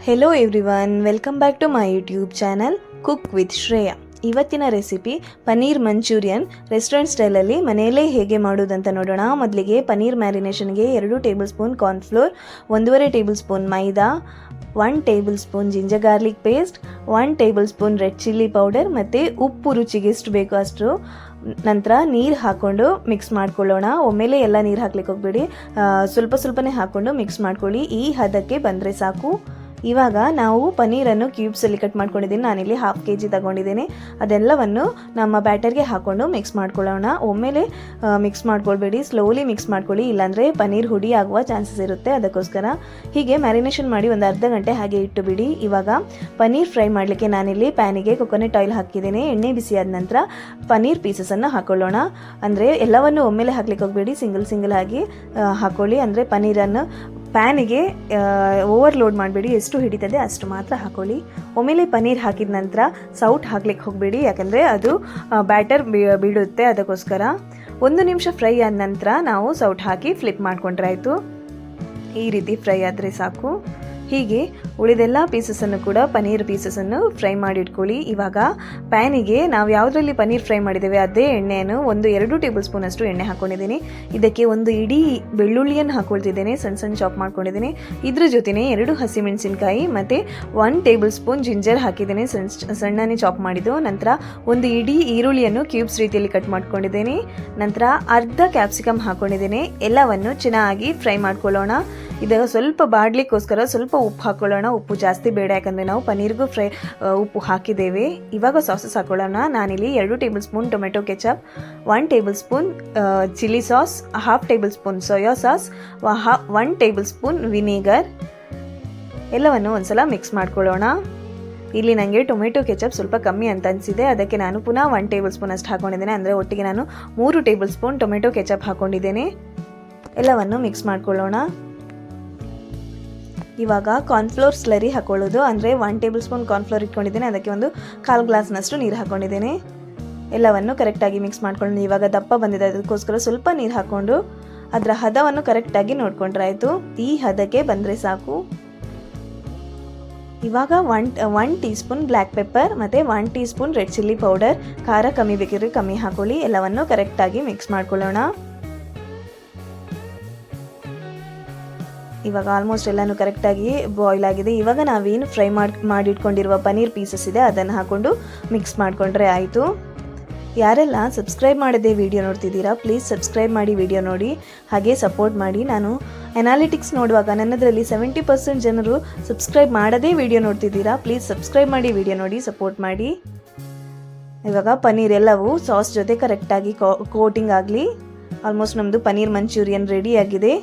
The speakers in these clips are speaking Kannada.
Hello everyone, welcome back to my YouTube channel cook with Shreya. ಇವತ್ತಿನ ರೆಸಿಪಿ ಪನ್ನೀರ್ ಮಂಚೂರಿಯನ್ ರೆಸ್ಟೋರೆಂಟ್ ಸ್ಟೈಲಲ್ಲಿ ಮನೆಯಲ್ಲೇ ಹೇಗೆ ಮಾಡೋದಂತ ನೋಡೋಣ. ಮೊದಲಿಗೆ ಪನ್ನೀರ್ ಮ್ಯಾರಿನೇಷನ್ಗೆ 2 tablespoon cornflour, 1.5 tablespoon maida, 1 tablespoon ginger garlic paste, 1 tablespoon red chilli powder ಮತ್ತು ಉಪ್ಪು ರುಚಿಗೆ ಎಷ್ಟು ಬೇಕೋ ಅಷ್ಟು. ನಂತರ ನೀರು ಹಾಕ್ಕೊಂಡು ಮಿಕ್ಸ್ ಮಾಡ್ಕೊಳ್ಳೋಣ. ಒಮ್ಮೆಲೆ ಎಲ್ಲ ನೀರು ಹಾಕ್ಲಿಕ್ಕೆ ಹೋಗಬೇಡಿ, ಸ್ವಲ್ಪ ಸ್ವಲ್ಪನೇ ಹಾಕ್ಕೊಂಡು ಮಿಕ್ಸ್ ಮಾಡ್ಕೊಳ್ಳಿ. ಈ ಹದಕ್ಕೆ ಬಂದರೆ ಸಾಕು. ಇವಾಗ ನಾವು ಪನ್ನೀರನ್ನು ಕ್ಯೂಬ್ಸಲ್ಲಿ ಕಟ್ ಮಾಡ್ಕೊಂಡಿದ್ದೀನಿ. ನಾನಿಲ್ಲಿ 1/2 kg ತಗೊಂಡಿದ್ದೀನಿ. ಅದೆಲ್ಲವನ್ನು ನಮ್ಮ ಬ್ಯಾಟರ್ಗೆ ಹಾಕ್ಕೊಂಡು ಮಿಕ್ಸ್ ಮಾಡ್ಕೊಳ್ಳೋಣ. ಒಮ್ಮೆಲೆ ಮಿಕ್ಸ್ ಮಾಡ್ಕೊಳ್ಬೇಡಿ, ಸ್ಲೋಲಿ ಮಿಕ್ಸ್ ಮಾಡ್ಕೊಳ್ಳಿ, ಇಲ್ಲಾಂದರೆ ಪನ್ನೀರ್ ಹುಡಿ ಆಗುವ ಚಾನ್ಸಸ್ ಇರುತ್ತೆ. ಅದಕ್ಕೋಸ್ಕರ ಹೀಗೆ ಮ್ಯಾರಿನೇಷನ್ ಮಾಡಿ ಒಂದು ಅರ್ಧ ಗಂಟೆ ಹಾಗೆ ಇಟ್ಟು ಬಿಡಿ. ಇವಾಗ ಪನ್ನೀರ್ ಫ್ರೈ ಮಾಡಲಿಕ್ಕೆ ನಾನಿಲ್ಲಿ ಪ್ಯಾನಿಗೆ ಕೊಕೊನೆಟ್ ಆಯಿಲ್ ಹಾಕಿದ್ದೀನಿ. ಎಣ್ಣೆ ಬಿಸಿಯಾದ ನಂತರ ಪನ್ನೀರ್ ಪೀಸಸನ್ನು ಹಾಕ್ಕೊಳ್ಳೋಣ. ಅಂದರೆ ಎಲ್ಲವನ್ನು ಒಮ್ಮೆಲೆ ಹಾಕ್ಲಿಕ್ಕೆ ಹೋಗಬೇಡಿ, ಸಿಂಗಲ್ ಆಗಿ ಹಾಕ್ಕೊಳ್ಳಿ. ಅಂದರೆ ಪನ್ನೀರನ್ನು ಪ್ಯಾನಿಗೆ ಓವರ್ಲೋಡ್ ಮಾಡಬೇಡಿ, ಎಷ್ಟು ಹಿಡಿತದೆ ಅಷ್ಟು ಮಾತ್ರ ಹಾಕೊಳ್ಳಿ. ಒಮ್ಮೆಲೆ ಪನ್ನೀರ್ ಹಾಕಿದ ನಂತರ ಸೌಟ್ ಹಾಕ್ಲಿಕ್ಕೆ ಹೋಗಬೇಡಿ, ಯಾಕಂದರೆ ಅದು ಬ್ಯಾಟರ್ ಬಿಡುತ್ತೆ. ಅದಕ್ಕೋಸ್ಕರ 1 ನಿಮಿಷ ಫ್ರೈ ಆದ ನಂತರ ನಾವು ಸೌಟ್ ಹಾಕಿ ಫ್ಲಿಪ್ ಮಾಡ್ಕೊಂಡ್ರೆ ಆಯಿತು. ಈ ರೀತಿ ಫ್ರೈ ಆದರೆ ಸಾಕು. ಹೀಗೆ ಉಳಿದೆಲ್ಲ ಪೀಸಸನ್ನು ಕೂಡ ಪನ್ನೀರ್ ಪೀಸಸನ್ನು ಫ್ರೈ ಮಾಡಿ ಇಟ್ಕೊಳ್ಳಿ. ಇವಾಗ ಪ್ಯಾನಿಗೆ ನಾವು ಯಾವುದರಲ್ಲಿ ಪನ್ನೀರ್ ಫ್ರೈ ಮಾಡಿದ್ದೇವೆ ಅದೇ ಎಣ್ಣೆಯನ್ನು 1-2 ಟೇಬಲ್ ಸ್ಪೂನ್ ಅಷ್ಟು ಎಣ್ಣೆ ಹಾಕ್ಕೊಂಡಿದ್ದೀನಿ. ಇದಕ್ಕೆ 1 ಇಡೀ ಬೆಳ್ಳುಳ್ಳಿಯನ್ನು ಹಾಕ್ಕೊಳ್ತಿದ್ದೇನೆ, ಸಣ್ಣ ಚಾಪ್ ಮಾಡ್ಕೊಂಡಿದ್ದೀನಿ. ಇದ್ರ ಜೊತೆನೇ 2 ಹಸಿಮೆಣಸಿನಕಾಯಿ ಮತ್ತು 1 ಟೇಬಲ್ ಸ್ಪೂನ್ ಜಿಂಜರ್ ಹಾಕಿದ್ದೇನೆ, ಸಣ್ಣನೇ ಚಾಪ್ ಮಾಡಿದ್ದು. ನಂತರ 1 ಇಡೀ ಈರುಳ್ಳಿಯನ್ನು ಕ್ಯೂಬ್ಸ್ ರೀತಿಯಲ್ಲಿ ಕಟ್ ಮಾಡ್ಕೊಂಡಿದ್ದೇನೆ. ನಂತರ ಅರ್ಧ ಕ್ಯಾಪ್ಸಿಕಮ್ ಹಾಕ್ಕೊಂಡಿದ್ದೇನೆ. ಎಲ್ಲವನ್ನು ಚೆನ್ನಾಗಿ ಫ್ರೈ ಮಾಡ್ಕೊಳ್ಳೋಣ. ಇದಾಗ ಸ್ವಲ್ಪ ಬಾಡಲಿಕ್ಕೋಸ್ಕರ ಸ್ವಲ್ಪ ಉಪ್ಪು ಹಾಕ್ಕೊಳ್ಳೋಣ. ಉಪ್ಪು ಜಾಸ್ತಿ ಬೇಡ, ಯಾಕಂದರೆ ನಾವು ಪನ್ನೀರ್ಗೂ ಉಪ್ಪು ಹಾಕಿದ್ದೇವೆ. ಇವಾಗ ಸಾಸಸ್ ಹಾಕ್ಕೊಳ್ಳೋಣ. ನಾನಿಲ್ಲಿ 2 table spoon tomato ketchup, 1 table spoon chilli sauce, 1/2 table spoon soya sauce, 1 table spoon vinegar, ಎಲ್ಲವನ್ನು ಒಂದ್ಸಲ ಮಿಕ್ಸ್ ಮಾಡ್ಕೊಳ್ಳೋಣ. ಇಲ್ಲಿ ನನಗೆ ಟೊಮೆಟೊ ಕೆಚಪ್ ಸ್ವಲ್ಪ ಕಮ್ಮಿ ಅಂತ ಅನಿಸಿದೆ, ಅದಕ್ಕೆ ನಾನು ಪುನಃ 1 ಟೇಬಲ್ ಸ್ಪೂನ್ ಅಷ್ಟು ಹಾಕ್ಕೊಂಡಿದ್ದೇನೆ. ಅಂದರೆ ಒಟ್ಟಿಗೆ ನಾನು 3 ಟೇಬಲ್ ಸ್ಪೂನ್ ಟೊಮೆಟೊ ಕೆಚಪ್ ಹಾಕ್ಕೊಂಡಿದ್ದೇನೆ. ಎಲ್ಲವನ್ನು ಮಿಕ್ಸ್ ಮಾಡ್ಕೊಳ್ಳೋಣ. ಇವಾಗ ಕಾರ್ನ್ಫ್ಲೋರ್ ಸ್ಲರಿ ಹಾಕೊಳ್ಳೋದು. ಅಂದರೆ 1 ಟೇಬಲ್ ಸ್ಪೂನ್ ಕಾರ್ನ್ಫ್ಲೋರ್ ಇಟ್ಕೊಂಡಿದ್ದೇನೆ, ಅದಕ್ಕೆ 1/4 ಗ್ಲಾಸ್ನಷ್ಟು ನೀರು ಹಾಕ್ಕೊಂಡಿದ್ದೇನೆ. ಎಲ್ಲವನ್ನು ಕರೆಕ್ಟಾಗಿ ಮಿಕ್ಸ್ ಮಾಡ್ಕೊಂಡು ಇವಾಗ ದಪ್ಪ ಬಂದಿದೆ, ಅದಕ್ಕೋಸ್ಕರ ಸ್ವಲ್ಪ ನೀರು ಹಾಕ್ಕೊಂಡು ಅದರ ಹದವನ್ನು ಕರೆಕ್ಟಾಗಿ ನೋಡ್ಕೊಂಡ್ರೆ ಆಯಿತು. ಈ ಹದಕ್ಕೆ ಬಂದರೆ ಸಾಕು. ಇವಾಗ 1 ಟೀ ಸ್ಪೂನ್ ಬ್ಲ್ಯಾಕ್ ಪೆಪ್ಪರ್ ಮತ್ತು 1 tea spoon red chilli powder, ಖಾರ ಕಮ್ಮಿ ಬೇಕಿದ್ರೆ ಕಮ್ಮಿ ಹಾಕೊಳ್ಳಿ. ಎಲ್ಲವನ್ನು ಕರೆಕ್ಟಾಗಿ ಮಿಕ್ಸ್ ಮಾಡ್ಕೊಳ್ಳೋಣ. ಇವಾಗ ಆಲ್ಮೋಸ್ಟ್ ಎಲ್ಲನೂ ಕರೆಕ್ಟಾಗಿ ಬಾಯ್ಲ್ ಆಗಿದೆ. ಇವಾಗ ನಾವೇನು ಫ್ರೈ ಮಾಡಿಟ್ಕೊಂಡಿರುವ ಪನ್ನೀರ್ ಪೀಸಸ್ ಇದೆ ಅದನ್ನು ಹಾಕ್ಕೊಂಡು ಮಿಕ್ಸ್ ಮಾಡಿಕೊಂಡ್ರೆ ಆಯಿತು. ಯಾರೆಲ್ಲ ಸಬ್ಸ್ಕ್ರೈಬ್ ಮಾಡದೆ ವಿಡಿಯೋ ನೋಡ್ತಿದ್ದೀರಾ, ಪ್ಲೀಸ್ ಸಬ್ಸ್ಕ್ರೈಬ್ ಮಾಡಿ ವಿಡಿಯೋ ನೋಡಿ, ಹಾಗೆ ಸಪೋರ್ಟ್ ಮಾಡಿ. ನಾನು ಅನಾಲಿಟಿಕ್ಸ್ ನೋಡುವಾಗ ನನ್ನದರಲ್ಲಿ 70% ಜನರು ಸಬ್ಸ್ಕ್ರೈಬ್ ಮಾಡದೇ ವಿಡಿಯೋ ನೋಡ್ತಿದ್ದೀರಾ. ಪ್ಲೀಸ್ ಸಬ್ಸ್ಕ್ರೈಬ್ ಮಾಡಿ ವಿಡಿಯೋ ನೋಡಿ, ಸಪೋರ್ಟ್ ಮಾಡಿ. ಇವಾಗ ಪನ್ನೀರ್ ಎಲ್ಲವೂ ಸಾಸ್ ಜೊತೆ ಕರೆಕ್ಟಾಗಿ ಕೋಟಿಂಗ್ ಆಗಲಿ. ಆಲ್ಮೋಸ್ಟ್ ನಮ್ಮದು ಪನ್ನೀರ್ ಮಂಚೂರಿಯನ್ ರೆಡಿ ಆಗಿದೆ.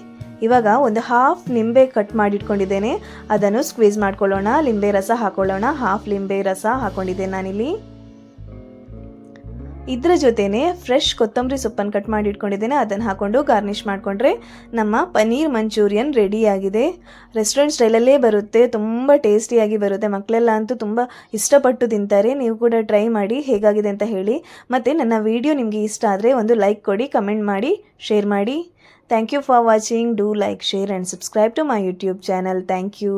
ಇವಾಗ 1/2 ನಿಂಬೆ ಕಟ್ ಮಾಡಿಟ್ಕೊಂಡಿದ್ದೇನೆ, ಅದನ್ನು ಸ್ಕ್ವೀಸ್ ಮಾಡ್ಕೊಳ್ಳೋಣ. ಲಿಂಬೆ ರಸ ಹಾಕೊಳ್ಳೋಣ. 1/2 ಲಿಂಬೆ ರಸ ಹಾಕ್ಕೊಂಡಿದ್ದೇನೆ ನಾನಿಲ್ಲಿ. ಇದರ ಜೊತೆನೆ ಫ್ರೆಶ್ ಕೊತ್ತಂಬರಿ ಸೊಪ್ಪನ್ನು ಕಟ್ ಮಾಡಿ ಇಟ್ಕೊಂಡಿದ್ದೇನೆ, ಅದನ್ನು ಹಾಕ್ಕೊಂಡು ಗಾರ್ನಿಷ್ ಮಾಡಿಕೊಂಡ್ರೆ ನಮ್ಮ ಪನ್ನೀರ್ ಮಂಚೂರಿಯನ್ ರೆಡಿ ಆಗಿದೆ. ರೆಸ್ಟೋರೆಂಟ್ ಸ್ಟೈಲಲ್ಲೇ ಬರುತ್ತೆ, ತುಂಬ ಟೇಸ್ಟಿಯಾಗಿ ಬರುತ್ತೆ. ಮಕ್ಕಳೆಲ್ಲ ಅಂತೂ ತುಂಬ ಇಷ್ಟಪಟ್ಟು ತಿಂತಾರೆ. ನೀವು ಕೂಡ ಟ್ರೈ ಮಾಡಿ, ಹೇಗಾಗಿದೆ ಅಂತ ಹೇಳಿ. ಮತ್ತು ನನ್ನ ವಿಡಿಯೋ ನಿಮಗೆ ಇಷ್ಟ ಆದರೆ ಒಂದು ಲೈಕ್ ಕೊಡಿ, ಕಮೆಂಟ್ ಮಾಡಿ, ಶೇರ್ ಮಾಡಿ. Thank you for watching. Do like, share and subscribe to my YouTube channel. Thank you.